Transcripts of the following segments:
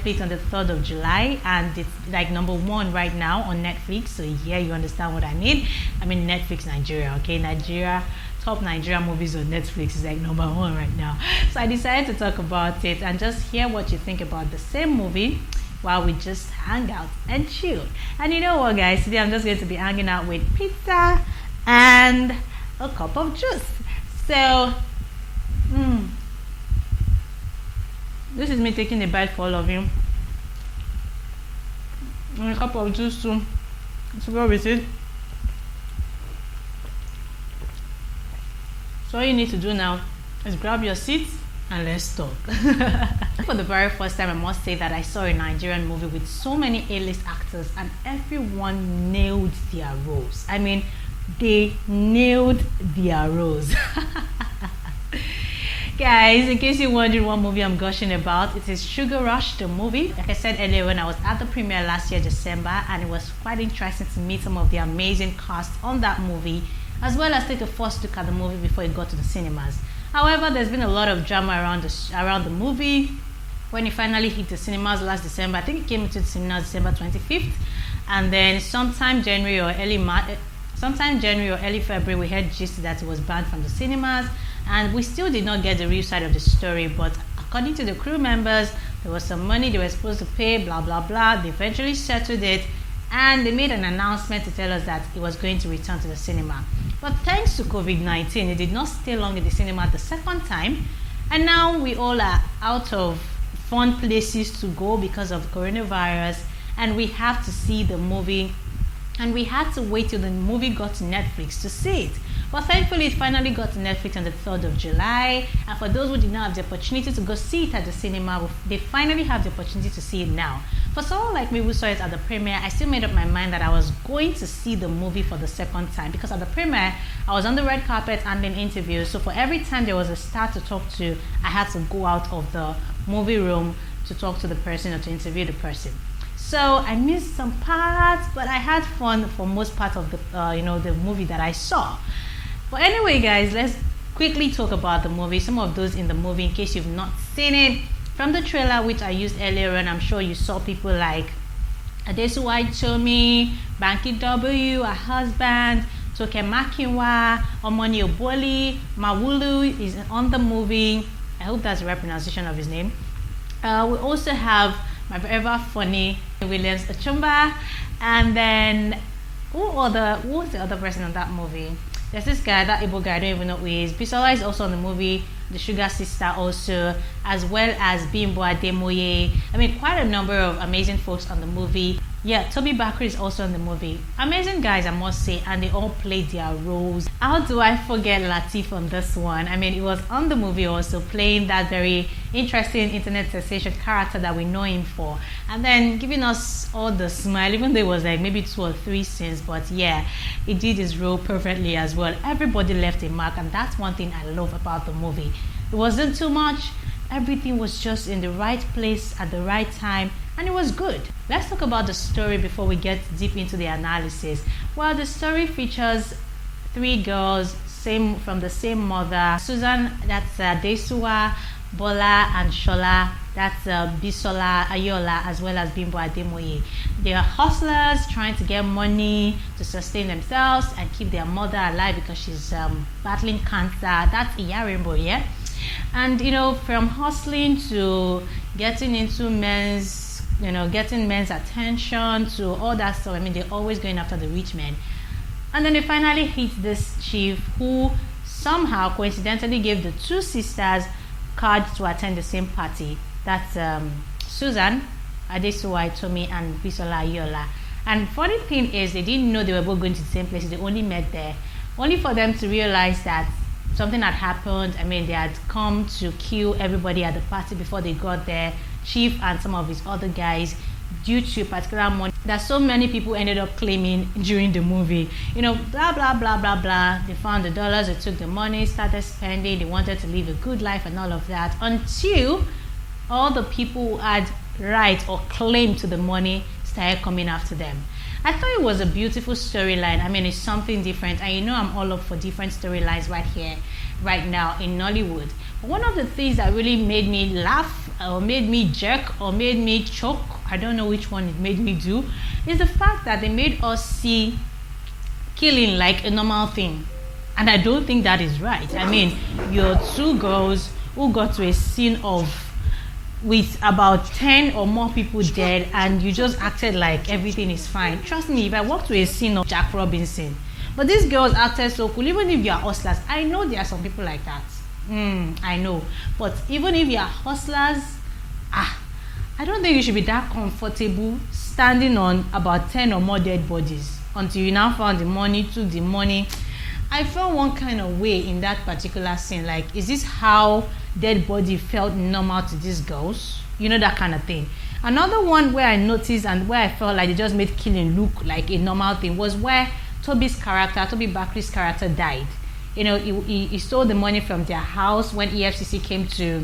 Netflix on the 3rd of July, and it's like #1 right now on Netflix. So yeah, you understand what I mean. I mean Netflix Nigeria, okay? Nigeria, top Nigeria movies on Netflix is like #1 right now. So I decided to talk about it and just hear what you think about the same movie while we just hang out and chill. And you know what, guys? Today I'm just going to be hanging out with pizza and a cup of juice. So, this is me taking a bite for all of you. And a cup of juice too. So go with it. So all you need to do now is grab your seat and let's talk. For the very first time, I must say that I saw a Nigerian movie with so many A-list actors and everyone nailed their roles. I mean, they nailed their roles. Guys, in case you're wondering what movie I'm gushing about, it is Sugar Rush, the movie. Like I said earlier, when I was at the premiere last year, December, and it was quite interesting to meet some of the amazing cast on that movie, as well as take a first look at the movie before it got to the cinemas. However, there's been a lot of drama around the movie. When it finally hit the cinemas last December, I think it came into the cinemas December 25th, and then sometime January or early February, we heard gist that it was banned from the cinemas, and we still did not get the real side of the story. But according to the crew members, there was some money they were supposed to pay, blah blah blah. They eventually settled it, and they made an announcement to tell us that it was going to return to the cinema. But thanks to COVID-19, it did not stay long in the cinema the second time, and now we all are out of fun places to go because of coronavirus, and we have to see the movie, and we had to wait till the movie got to Netflix to see it. But thankfully, it finally got to Netflix on the 3rd of July. And for those who did not have the opportunity to go see it at the cinema, they finally have the opportunity to see it now. For someone like me who saw it at the premiere, I still made up my mind that I was going to see the movie for the second time. Because at the premiere, I was on the red carpet and in interviews. So for every time there was a star to talk to, I had to go out of the movie room to talk to the person or to interview the person. So I missed some parts, but I had fun for most part of the the movie that I saw. But anyway, guys, let's quickly talk about the movie. Some of those in the movie, in case you've not seen it. From the trailer, which I used earlier on, I'm sure you saw people like Adesua, Etomi, Banky her husband, Toke Makinwa, Omonye Mawuli is on the movie. I hope that's the right pronunciation of his name. We also have my ever funny Williams Achumba, and then who was the other person on that movie? There's this guy, that Igbo guy, I don't even know who he is. Bisola is also on the movie, the Sugar Sister also, as well as Bimbo, Ademoye. I mean, quite a number of amazing folks on the movie. Yeah, Toby Bakri is also in the movie. Amazing guys, I must say, and they all played their roles. How do I forget Latif on this one? I mean, it was on the movie also, playing that very interesting internet sensation character that we know him for. And then giving us all the smile, even though it was like maybe 2 or 3 scenes, but yeah, he did his role perfectly as well. Everybody left a mark, and that's one thing I love about the movie. It wasn't too much. Everything was just in the right place at the right time, and it was good. Let's talk about the story before we get deep into the analysis. Well, the story features 3 girls, from the same mother. Susan, that's Adesua, Bola, and Shola, that's Bisola, Ayeola, as well as Bimbo, Ademoye. They are hustlers trying to get money to sustain themselves and keep their mother alive because she's battling cancer. That's Iyarimbo, yeah? And from hustling to getting into getting men's attention to all that stuff. I mean, they're always going after the rich men. And then they finally hit this chief who somehow coincidentally gave the 2 sisters cards to attend the same party. That's Susan, Adesua, Etomi, and Bisola, Ayeola. And funny thing is, they didn't know they were both going to the same place. They only met there, only for them to realize that something had happened. I mean, they had come to kill everybody at the party before they got there. Chief and some of his other guys, due to particular money that so many people ended up claiming during the movie. Blah, blah, blah, blah, blah. They found the dollars, they took the money, started spending, they wanted to live a good life and all of that, until all the people who had right or claim to the money started coming after them. I thought it was a beautiful storyline. I mean, it's something different, and I'm all up for different storylines right here, right now in Nollywood. But one of the things that really made me laugh or made me jerk or made me choke, I don't know which one it made me do, is the fact that they made us see killing like a normal thing. And I don't think that is right. I mean, you're two girls who got to a scene with about 10 or more people dead, and you just acted like everything is fine. Trust me, if I walk to a scene of Jack Robinson, but these girls acted so cool. Even if you are hustlers, I know there are some people like that. I know. But even if you are hustlers, I don't think you should be that comfortable standing on about 10 or more dead bodies until you now found the money, took the money. I felt one kind of way in that particular scene. Like, is this how dead body felt normal to these girls? You know, that kind of thing. Another one where I noticed and where I felt like they just made killing look like a normal thing was where Toby Bakri's character died. You know, he stole the money from their house when EFCC came to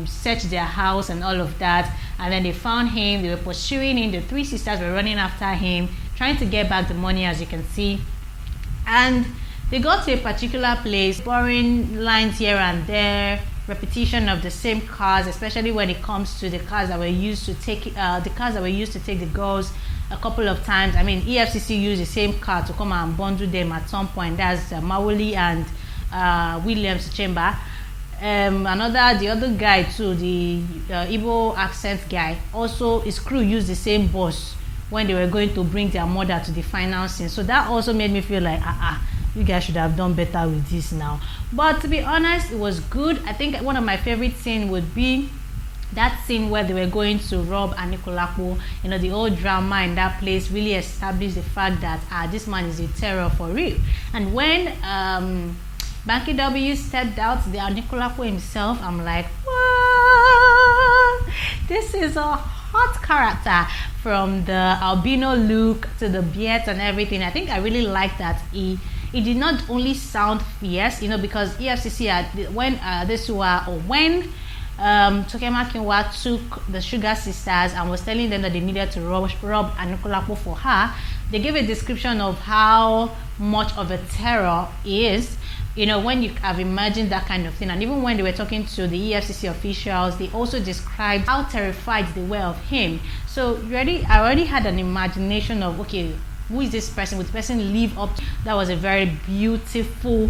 search their house and all of that, and then they found him. They were pursuing him. The three sisters were running after him, trying to get back the money, as you can see. And they got to a particular place, boring lines here and there, repetition of the same cars, especially when it comes to the cars that were used to take the girls a couple of times. I mean, EFCC used the same car to come and bundle them at some point. That's Mawuli and Williams Chamber. The other guy too, the Igbo accent guy, also his crew used the same bus when they were going to bring their mother to the final scene. So that also made me feel like, you guys should have done better with this now. But to be honest, it was good. I think one of my favorite scenes would be that scene where they were going to rob Anikulapo. You know, the whole drama in that place really established the fact that this man is a terror for real. And when Banky W stepped out, the Anikulapo himself, I'm like, what? This is a hot character, from the albino look to the beard and everything. I think I really like that he did not only sound fierce, you know, because EFCC when Adesua or when Toke Makinwa took the Sugar Sisters and was telling them that they needed to rob Anikulapo for her, they gave a description of how much of a terror he is. You know, when you have imagined that kind of thing, and even when they were talking to the EFCC officials, they also described how terrified they were of him. So I already had an imagination of, okay, who is this person? Would the person live up to? That was a very beautiful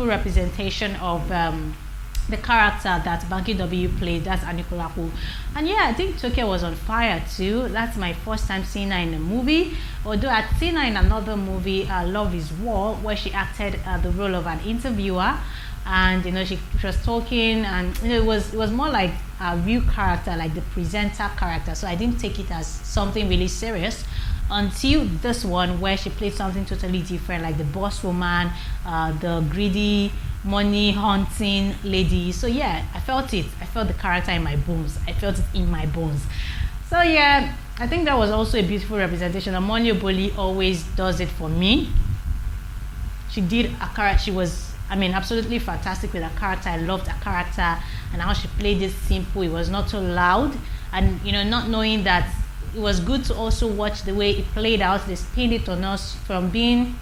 representation of the character that Banky W played. That's Anikulapo. And yeah, I think Toke was on fire too. That's my first time seeing her in a movie. Although I'd seen her in another movie, Love is War, where she acted the role of an interviewer. And you know, she was talking, and you know, it was more like a real character, like the presenter character. So I didn't take it as something really serious until this one, where she played something totally different, like the boss woman, the greedy money hunting lady. So yeah, I felt it. I felt the character in my bones. I felt it in my bones. So yeah, I think that was also a beautiful representation. Amonye Boli always does it for me. She did a character. She was, I mean, absolutely fantastic with her character. I loved her character and how she played it simple. It was not so loud, and you know, not knowing that, it was good to also watch the way it played out. They spin it on us from being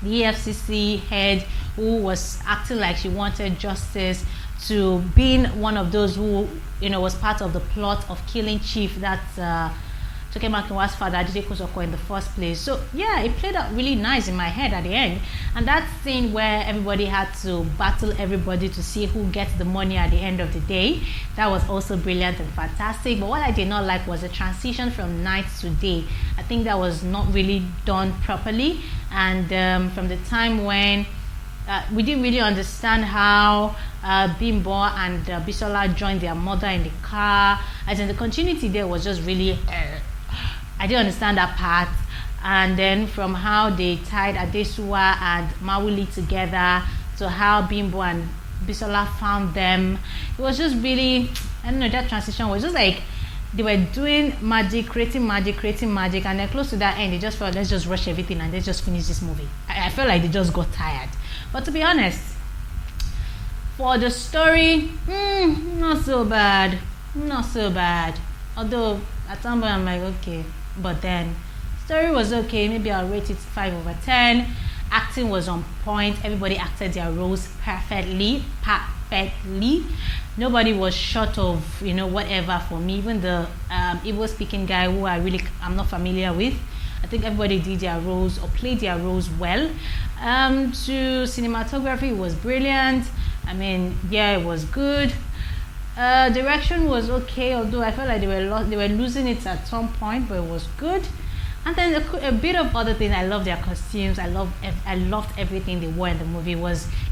the EFCC head who was acting like she wanted justice to being one of those who, you know, was part of the plot of killing Chief, that's Toke Makinwa's father, Adide Kosoko, in the first place. So yeah, it played out really nice in my head at the end. And that scene where everybody had to battle everybody to see who gets the money at the end of the day, that was also brilliant and fantastic. But what I did not like was the transition from night to day. I think that was not really done properly. And from the time when we didn't really understand how Bimbo and Bisola joined their mother in the car, as in the continuity there was just really I didn't understand that part. And then from how they tied Adesua and Mawuli together to how Bimbo and Bisola found them, it was just really, I don't know, that transition was just like they were doing magic, creating magic, and then close to that end, they just felt, let's just rush everything and let's just finish this movie. I felt like they just got tired. But to be honest, for the story, not so bad. Although at some point I'm like, okay, but then story was okay. Maybe I'll rate it 5/10. Acting was on point. Everybody acted their roles perfectly. nobody was short of, you know, whatever for me. Even the Igbo speaking guy who I'm not familiar with. I think everybody did their roles or played their roles well. To cinematography, it was brilliant. I mean, yeah, it was good. Direction was okay, although I felt like they were losing it at some point, but it was good. And then a bit of other things. I love their costumes. I loved everything they wore in the movie.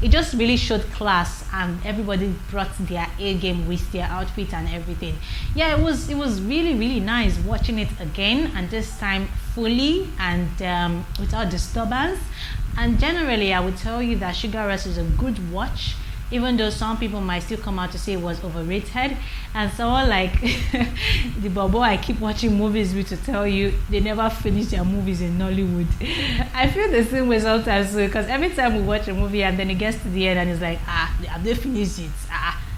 It just really showed class, and everybody brought their A game with their outfit and everything. Yeah, it was really, really nice watching it again, and this time fully and without disturbance. And generally, I would tell you that Sugar Rush is a good watch, even though some people might still come out to say it was overrated. And someone like the Bobo I keep watching movies with to tell you they never finish their movies in Nollywood. I feel the same way sometimes, because every time we watch a movie and then it gets to the end and it's like, have they finished it?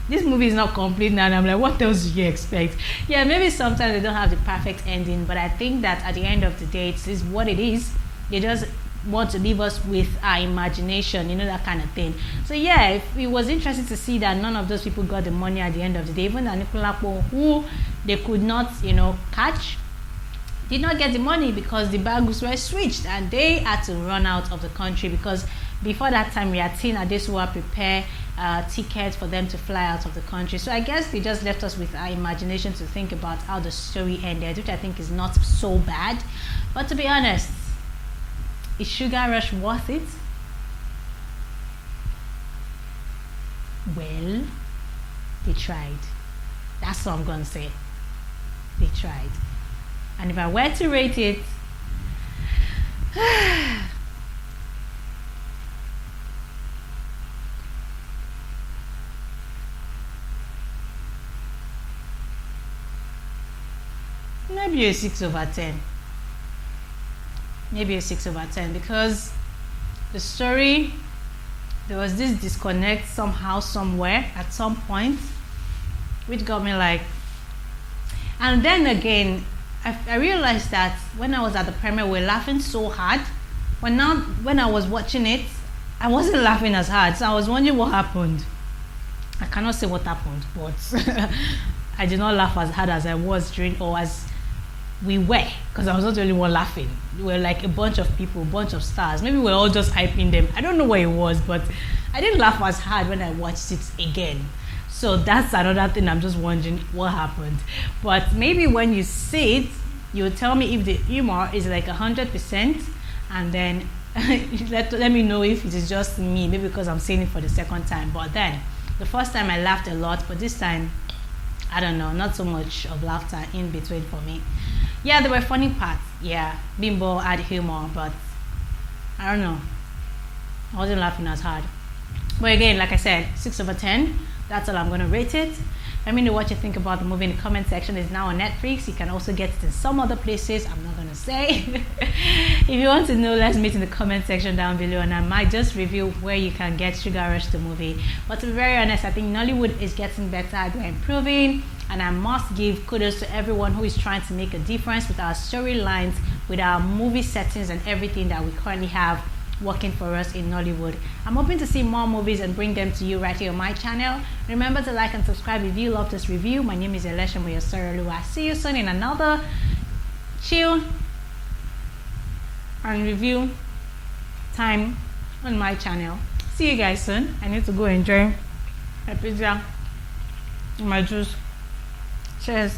This movie is not complete now. And I'm like, what else do you expect? Yeah, maybe sometimes they don't have the perfect ending, but I think that at the end of the day, it is what it is. They just want to leave us with our imagination, you know, that kind of thing. So yeah, it was interesting to see that none of those people got the money at the end of the day. Even Anikulapo, who they could not, you know, catch, did not get the money because the bags were switched and they had to run out of the country, because before that time we had seen Adesua prepare tickets for them to fly out of the country. So I guess they just left us with our imagination to think about how the story ended, which I think is not so bad. But to be honest, is Sugar Rush worth it? Well, they tried. That's what I'm gonna say. They tried. And if I were to rate it, maybe a 6/10. Maybe a 6/10, because the story, there was this disconnect somehow, somewhere, at some point, which got me like. And then again, I realized that when I was at the premiere, we were laughing so hard. But now, when I was watching it, I wasn't laughing as hard. So I was wondering what happened. I cannot say what happened, but I did not laugh as hard as I was during, or as we were, because I was not the only one laughing. We were like a bunch of people, a bunch of stars. Maybe we were all just hyping them. I don't know what it was, but I didn't laugh as hard when I watched it again. So that's another thing. I'm just wondering what happened. But maybe when you see it, you'll tell me if the humor is like 100%, and then let me know if it is just me, maybe because I'm seeing it for the second time. But then the first time I laughed a lot, but this time, I don't know, not so much of laughter in between for me. Yeah, there were funny parts. Yeah, Bimbo had humor, but I don't know, I wasn't laughing as hard. But again, like I said, 6/10. That's all I'm going to rate it. Let me know what you think about the movie in the comment section. It's now on Netflix. You can also get it in some other places. I'm not going to say. If you want to know, let's meet in the comment section down below, and I might just review where you can get Sugar Rush the movie. But to be very honest, I think Nollywood is getting better. They're improving. And I must give kudos to everyone who is trying to make a difference with our storylines, with our movie settings and everything that we currently have working for us in Nollywood. I'm hoping to see more movies and bring them to you right here on my channel. Remember to like and subscribe if you love this review. My name is Ayeola. I'll see you soon in another chill and review time on my channel. See you guys soon. I need to go enjoy my pizza and my juice. Cheers.